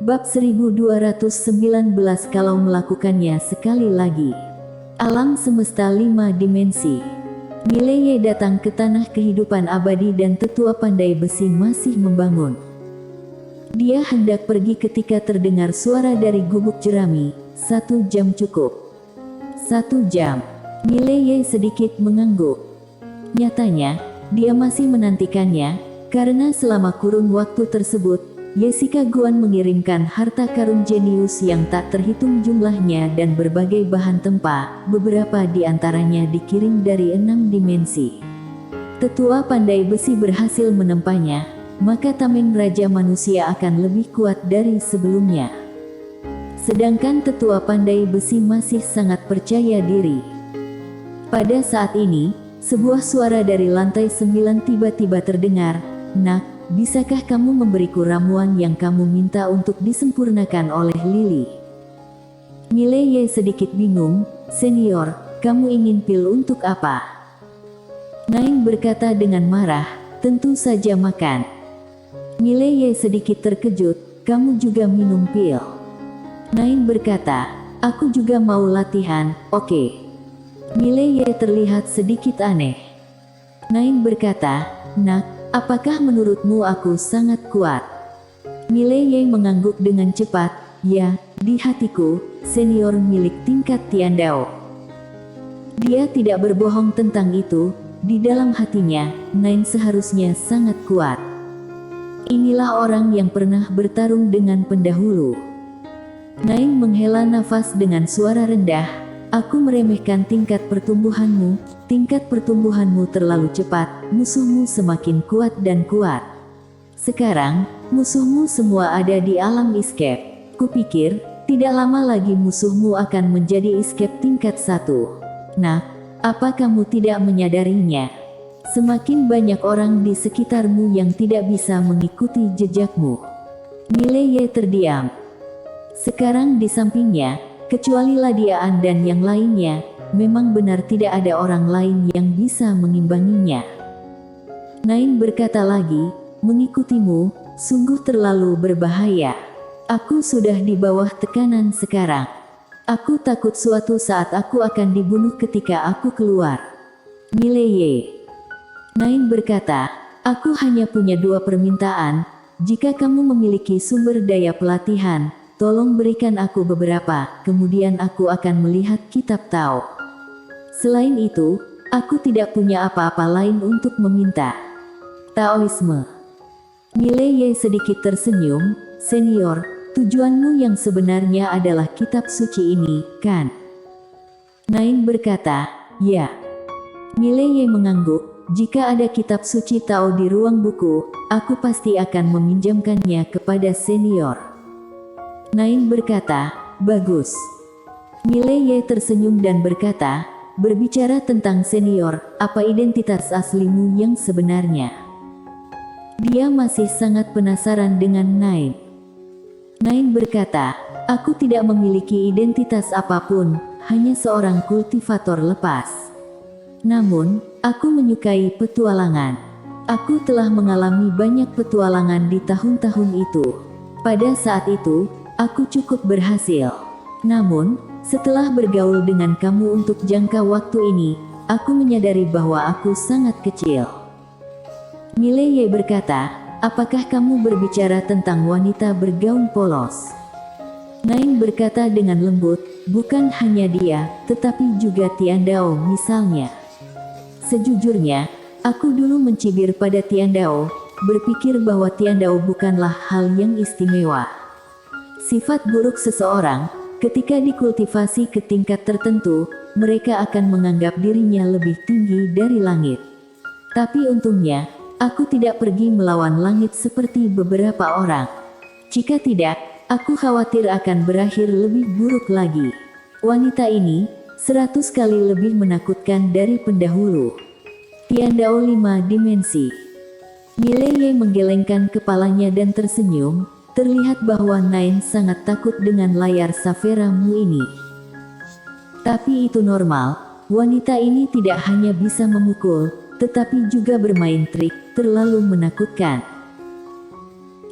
Bab 1219 kalau melakukannya sekali lagi. Alam semesta 5 dimensi. Mileye datang ke tanah kehidupan abadi dan tetua pandai besi masih membangun. Dia hendak pergi ketika terdengar suara dari gubuk jerami. 1 jam cukup. 1 jam. Mileye sedikit mengangguk. Nyatanya, dia masih menantikannya, karena selama kurun waktu tersebut, Jessica Guan mengirimkan harta karun jenius yang tak terhitung jumlahnya dan berbagai bahan tempa, beberapa di antaranya dikirim dari 6 dimensi. Tetua pandai besi berhasil menempanya, maka tameng raja manusia akan lebih kuat dari sebelumnya. Sedangkan tetua pandai besi masih sangat percaya diri. Pada saat ini, sebuah suara dari lantai 9 tiba-tiba terdengar, "Nak, bisakah kamu memberiku ramuan yang kamu minta untuk disempurnakan oleh Lily?" Mileye sedikit bingung. "Senior, kamu ingin pil untuk apa?" Nain berkata dengan marah, "Tentu saja makan." Mileye sedikit terkejut, "Kamu juga minum pil?" Nain berkata, "Aku juga mau latihan, oke." Mileye terlihat sedikit aneh. Nain berkata, "Nak, apakah menurutmu aku sangat kuat?" Mileye mengangguk dengan cepat, "Ya, di hatiku, senior milik tingkat Tiandao." Dia tidak berbohong tentang itu, di dalam hatinya, Nain seharusnya sangat kuat. Inilah orang yang pernah bertarung dengan pendahulu. Nain menghela nafas dengan suara rendah, "Aku meremehkan tingkat pertumbuhanmu terlalu cepat, musuhmu semakin kuat dan kuat. Sekarang, musuhmu semua ada di alam escape. Kupikir, tidak lama lagi musuhmu akan menjadi escape tingkat 1. Nah, apa kamu tidak menyadarinya? Semakin banyak orang di sekitarmu yang tidak bisa mengikuti jejakmu." Mileye terdiam. Sekarang di sampingnya, kecuali Ladiaan dan yang lainnya, memang benar tidak ada orang lain yang bisa mengimbanginya. Nain berkata lagi, "Mengikutimu, sungguh terlalu berbahaya. Aku sudah di bawah tekanan sekarang. Aku takut suatu saat aku akan dibunuh ketika aku keluar." Mileye. Nain berkata, "Aku hanya punya 2 permintaan. Jika kamu memiliki sumber daya pelatihan, tolong berikan aku beberapa, kemudian aku akan melihat kitab Tao. Selain itu, aku tidak punya apa-apa lain untuk meminta." Taoisme. Mileye sedikit tersenyum, "Senior, tujuanmu yang sebenarnya adalah kitab suci ini, kan?" Nain berkata, "Ya." Mileye mengangguk, "Jika ada kitab suci Tao di ruang buku, aku pasti akan meminjamkannya kepada senior." Nain berkata, "Bagus." Mileye tersenyum dan berkata, "Berbicara tentang senior, apa identitas aslimu yang sebenarnya?" Dia masih sangat penasaran dengan Nain. Nain berkata, "Aku tidak memiliki identitas apapun, hanya seorang kultivator lepas. Namun, aku menyukai petualangan. Aku telah mengalami banyak petualangan di tahun-tahun itu. Pada saat itu, aku cukup berhasil. Namun, setelah bergaul dengan kamu untuk jangka waktu ini, aku menyadari bahwa aku sangat kecil." Mileye berkata, "Apakah kamu berbicara tentang wanita bergaun polos?" Nain berkata dengan lembut, "Bukan hanya dia, tetapi juga Tiandao misalnya. Sejujurnya, aku dulu mencibir pada Tiandao, berpikir bahwa Tiandao bukanlah hal yang istimewa. Sifat buruk seseorang, ketika dikultivasi ke tingkat tertentu, mereka akan menganggap dirinya lebih tinggi dari langit. Tapi untungnya, aku tidak pergi melawan langit seperti beberapa orang. Jika tidak, aku khawatir akan berakhir lebih buruk lagi. Wanita ini, 100 kali lebih menakutkan dari pendahulu." Tiandao 5 dimensi. Mileye menggelengkan kepalanya dan tersenyum. Terlihat bahwa Nain sangat takut dengan layar Savera-mu ini. Tapi itu normal, wanita ini tidak hanya bisa memukul, tetapi juga bermain trik, terlalu menakutkan.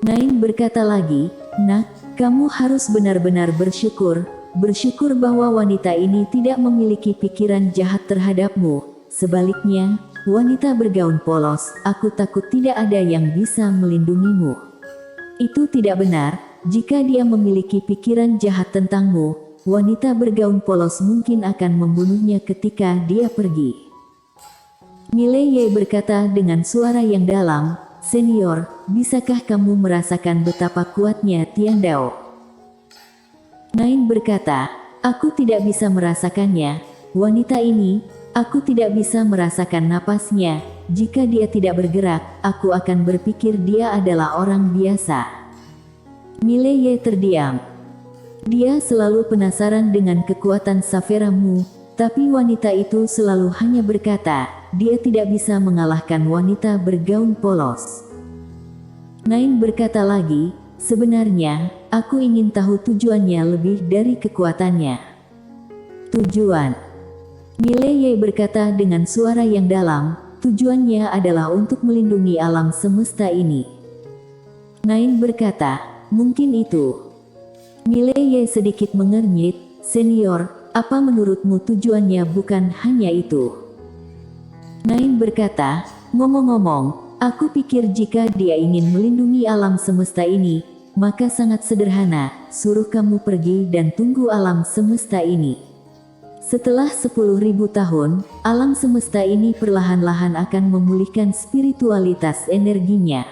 Nain berkata lagi, "Nak, Kamu harus benar-benar bersyukur bahwa wanita ini tidak memiliki pikiran jahat terhadapmu. Sebaliknya, wanita bergaun polos, aku takut tidak ada yang bisa melindungimu. Itu tidak benar. Jika dia memiliki pikiran jahat tentangmu, wanita bergaun polos mungkin akan membunuhnya ketika dia pergi. Mileye berkata dengan suara yang dalam, "Senior, bisakah kamu merasakan betapa kuatnya Tian Dao?" Nain berkata, "Aku tidak bisa merasakannya. Wanita ini, aku tidak bisa merasakan napasnya. Jika dia tidak bergerak, aku akan berpikir dia adalah orang biasa." Mileye terdiam. Dia selalu penasaran dengan kekuatan Saphira Mu, tapi wanita itu selalu hanya berkata, dia tidak bisa mengalahkan wanita bergaun polos. Nain berkata lagi, "Sebenarnya, aku ingin tahu tujuannya lebih dari kekuatannya." Tujuan. Mileye berkata dengan suara yang dalam, "Tujuannya adalah untuk melindungi alam semesta ini." Nain berkata, "Mungkin itu." Mileye sedikit mengernyit, "Senior, apa menurutmu tujuannya bukan hanya itu?" Nain berkata, "Ngomong-ngomong, aku pikir jika dia ingin melindungi alam semesta ini, maka sangat sederhana, suruh kamu pergi dan tunggu alam semesta ini. Setelah 10.000 tahun, alam semesta ini perlahan-lahan akan memulihkan spiritualitas energinya.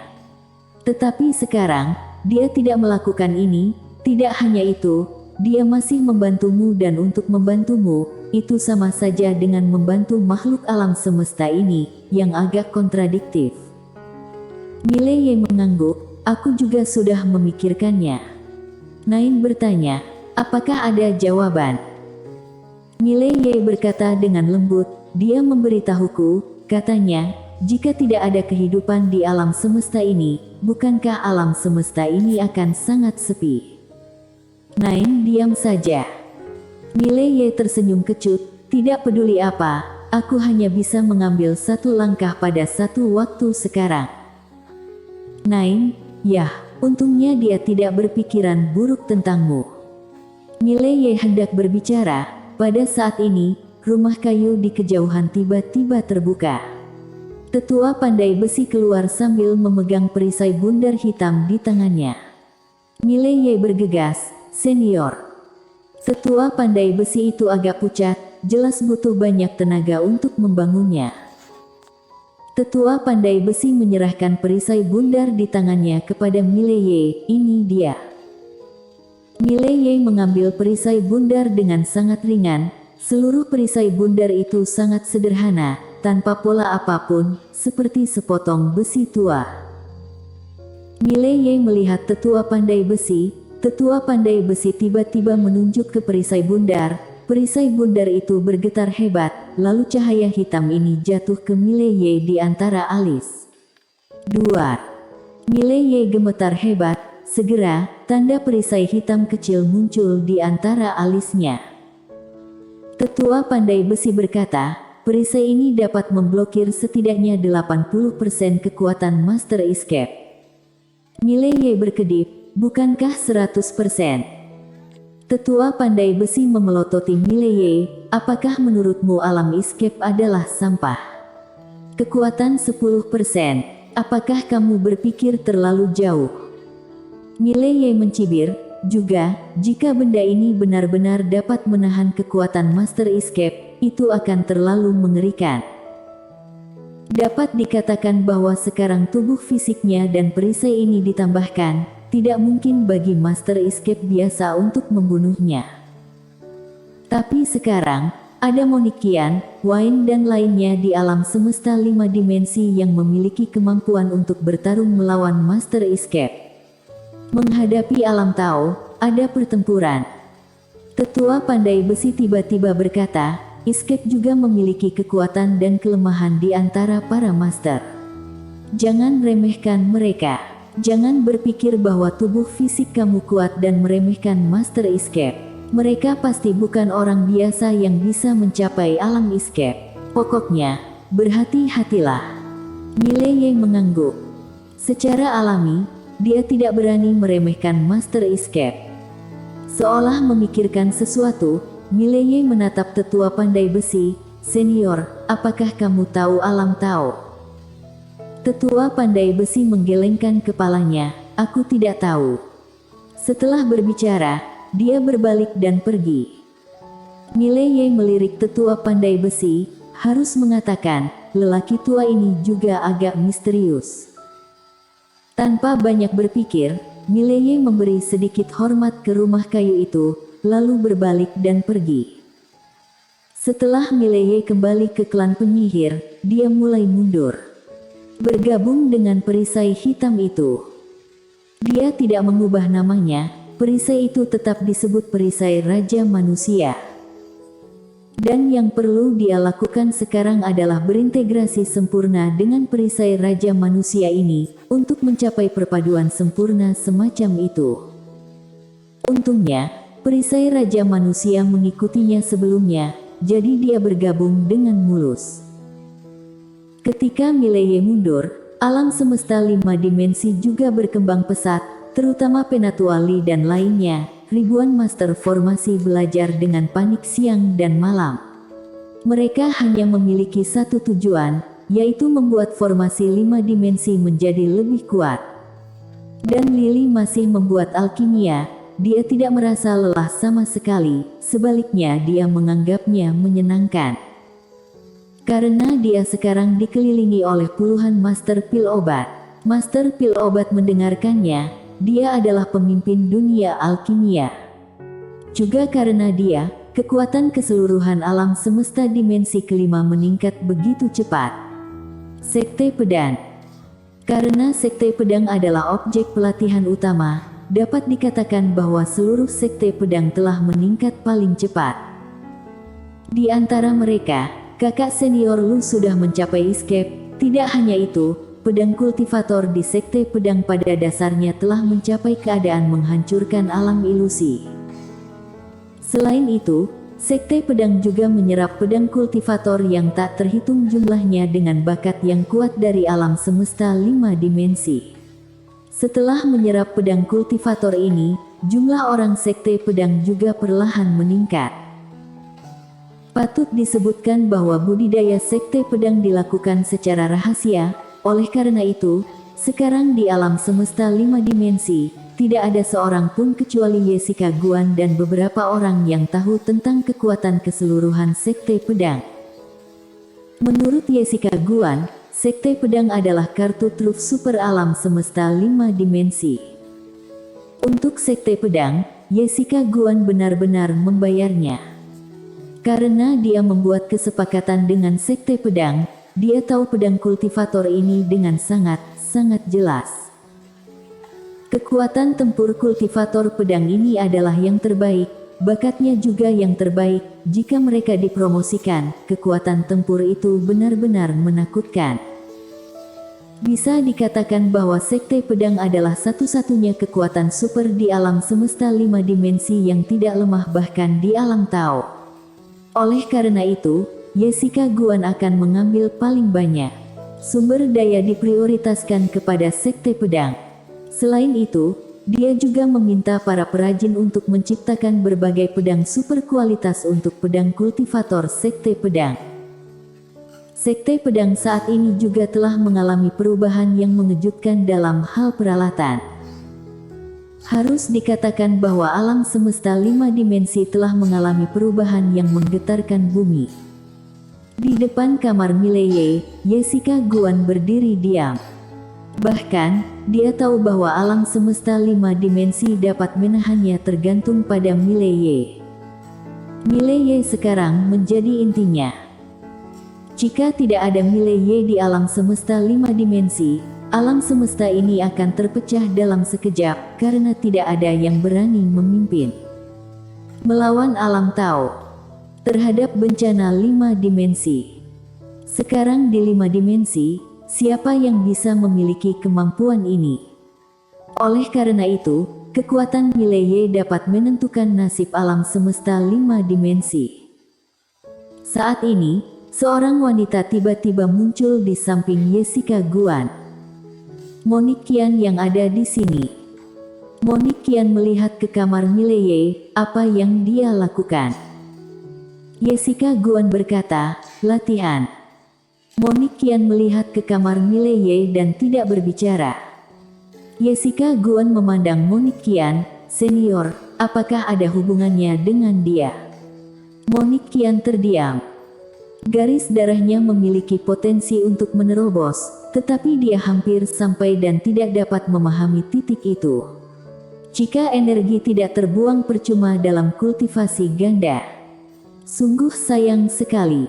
Tetapi sekarang, dia tidak melakukan ini. Tidak hanya itu, dia masih membantumu dan untuk membantumu, itu sama saja dengan membantu makhluk alam semesta ini, yang agak kontradiktif." Mileye mengangguk, "Aku juga sudah memikirkannya." Nain bertanya, "Apakah ada jawaban?" Mileye berkata dengan lembut, "Dia memberitahuku," katanya, "jika tidak ada kehidupan di alam semesta ini, bukankah alam semesta ini akan sangat sepi?" Nain diam saja. Mileye tersenyum kecut, "Tidak peduli apa, aku hanya bisa mengambil satu langkah pada satu waktu sekarang." Nain, "Yah, untungnya dia tidak berpikiran buruk tentangmu." Mileye hendak berbicara, pada saat ini, rumah kayu di kejauhan tiba-tiba terbuka. Tetua pandai besi keluar sambil memegang perisai bundar hitam di tangannya. Mileye bergegas, "Senior." Tetua pandai besi itu agak pucat, jelas butuh banyak tenaga untuk membangunnya. Tetua pandai besi menyerahkan perisai bundar di tangannya kepada Mileye, "Ini dia." Mileye mengambil perisai bundar dengan sangat ringan. Seluruh perisai bundar itu sangat sederhana, tanpa pola apapun, seperti sepotong besi tua. Mileye melihat tetua pandai besi. Tetua pandai besi tiba-tiba menunjuk ke perisai bundar. Perisai bundar itu bergetar hebat, lalu cahaya hitam ini jatuh ke Mileye di antara alis. Duar. Mileye gemetar hebat, segera, tanda perisai hitam kecil muncul di antara alisnya. Tetua pandai besi berkata, "Perisai ini dapat memblokir setidaknya 80% kekuatan Master Escape." Mileye berkedip, "Bukankah 100%? Tetua pandai besi memelototi Mileye, "Apakah menurutmu alam escape adalah sampah? Kekuatan 10%, apakah kamu berpikir terlalu jauh?" Mileye mencibir, "Juga, jika benda ini benar-benar dapat menahan kekuatan Master Escape, itu akan terlalu mengerikan. Dapat dikatakan bahwa sekarang tubuh fisiknya dan perisai ini ditambahkan, tidak mungkin bagi Master Escape biasa untuk membunuhnya. Tapi sekarang, ada Monikian, Wayne dan lainnya di alam semesta 5 dimensi yang memiliki kemampuan untuk bertarung melawan Master Escape. Menghadapi alam Tao, ada pertempuran." Tetua pandai besi tiba-tiba berkata, "Escape juga memiliki kekuatan dan kelemahan di antara para Master. Jangan remehkan mereka. Jangan berpikir bahwa tubuh fisik kamu kuat dan meremehkan Master Escape. Mereka pasti bukan orang biasa yang bisa mencapai alam escape. Pokoknya, berhati-hatilah." Mileye mengangguk. Secara alami, dia tidak berani meremehkan Master Escape. Seolah memikirkan sesuatu, Mileye menatap tetua pandai besi. "Senior, apakah kamu tahu Alam Tao?" Tetua pandai besi menggelengkan kepalanya. "Aku tidak tahu." Setelah berbicara, dia berbalik dan pergi. Mileye melirik tetua pandai besi, harus mengatakan, lelaki tua ini juga agak misterius. Tanpa banyak berpikir, Mileye memberi sedikit hormat ke rumah kayu itu, lalu berbalik dan pergi. Setelah Mileye kembali ke klan penyihir, dia mulai mundur. Bergabung dengan perisai hitam itu. Dia tidak mengubah namanya, perisai itu tetap disebut perisai Raja Manusia. Dan yang perlu dia lakukan sekarang adalah berintegrasi sempurna dengan perisai Raja Manusia ini, untuk mencapai perpaduan sempurna semacam itu. Untungnya, perisai Raja Manusia mengikutinya sebelumnya, jadi dia bergabung dengan mulus. Ketika Mileye mundur, alam semesta 5 dimensi juga berkembang pesat, terutama Penatuali dan lainnya. Ribuan master formasi belajar dengan panik siang dan malam. Mereka hanya memiliki satu tujuan, yaitu membuat formasi 5 dimensi menjadi lebih kuat. Dan Lily masih membuat alkimia, dia tidak merasa lelah sama sekali, sebaliknya dia menganggapnya menyenangkan. Karena dia sekarang dikelilingi oleh puluhan master pil obat. Master pil obat mendengarkannya. Dia adalah pemimpin dunia alkimia. Juga karena dia, kekuatan keseluruhan alam semesta dimensi kelima meningkat begitu cepat. Sekte Pedang. Karena Sekte Pedang adalah objek pelatihan utama, dapat dikatakan bahwa seluruh Sekte Pedang telah meningkat paling cepat. Di antara mereka, kakak senior Lu sudah mencapai escape. Tidak hanya itu, pedang kultivator di Sekte Pedang pada dasarnya telah mencapai keadaan menghancurkan alam ilusi. Selain itu, Sekte Pedang juga menyerap pedang kultivator yang tak terhitung jumlahnya dengan bakat yang kuat dari alam semesta 5 dimensi. Setelah menyerap pedang kultivator ini, jumlah orang Sekte Pedang juga perlahan meningkat. Patut disebutkan bahwa budidaya Sekte Pedang dilakukan secara rahasia. Oleh karena itu, sekarang di alam semesta 5 dimensi, tidak ada seorang pun kecuali Jessica Guan dan beberapa orang yang tahu tentang kekuatan keseluruhan Sekte Pedang. Menurut Jessica Guan, Sekte Pedang adalah kartu truf super alam semesta 5 dimensi. Untuk Sekte Pedang, Jessica Guan benar-benar membayarnya. Karena dia membuat kesepakatan dengan Sekte Pedang, dia tahu pedang kultivator ini dengan sangat jelas. Kekuatan tempur kultivator pedang ini adalah yang terbaik, bakatnya juga yang terbaik. Jika mereka dipromosikan, kekuatan tempur itu benar-benar menakutkan. Bisa dikatakan bahwa Sekte Pedang adalah satu-satunya kekuatan super di alam semesta 5 dimensi yang tidak lemah bahkan di alam Tao. Oleh karena itu, Jessica Guan akan mengambil paling banyak. Sumber daya diprioritaskan kepada Sekte Pedang. Selain itu, dia juga meminta para perajin untuk menciptakan berbagai pedang super kualitas untuk pedang kultivator Sekte Pedang. Sekte Pedang saat ini juga telah mengalami perubahan yang mengejutkan dalam hal peralatan. Harus dikatakan bahwa alam semesta 5 dimensi telah mengalami perubahan yang menggetarkan bumi. Di depan kamar Mileye, Jessica Guan berdiri diam. Bahkan, dia tahu bahwa alam semesta 5 dimensi dapat menahannya tergantung pada Mileye. Mileye sekarang menjadi intinya. Jika tidak ada Mileye di alam semesta 5 dimensi, alam semesta ini akan terpecah dalam sekejap karena tidak ada yang berani memimpin. Melawan alam Tao. Terhadap bencana 5 dimensi. Sekarang di 5 dimensi, siapa yang bisa memiliki kemampuan ini? Oleh karena itu, kekuatan Mileye dapat menentukan nasib alam semesta 5 dimensi. Saat ini, seorang wanita tiba-tiba muncul di samping Jessica Guan. Monique Qian yang ada di sini. Monique kian melihat ke kamar Mileye, apa yang dia lakukan. Jessica Guan berkata, latihan. Monique kian melihat ke kamar Mileye dan tidak berbicara. Jessica Guan memandang Monique kian, senior, apakah ada hubungannya dengan dia? Monique kian terdiam. Garis darahnya memiliki potensi untuk menerobos, tetapi dia hampir sampai dan tidak dapat memahami titik itu. Jika energi tidak terbuang percuma dalam kultivasi ganda. Sungguh sayang sekali.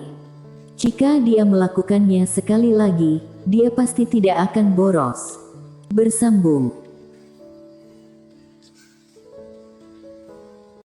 Jika dia melakukannya sekali lagi, dia pasti tidak akan boros. Bersambung.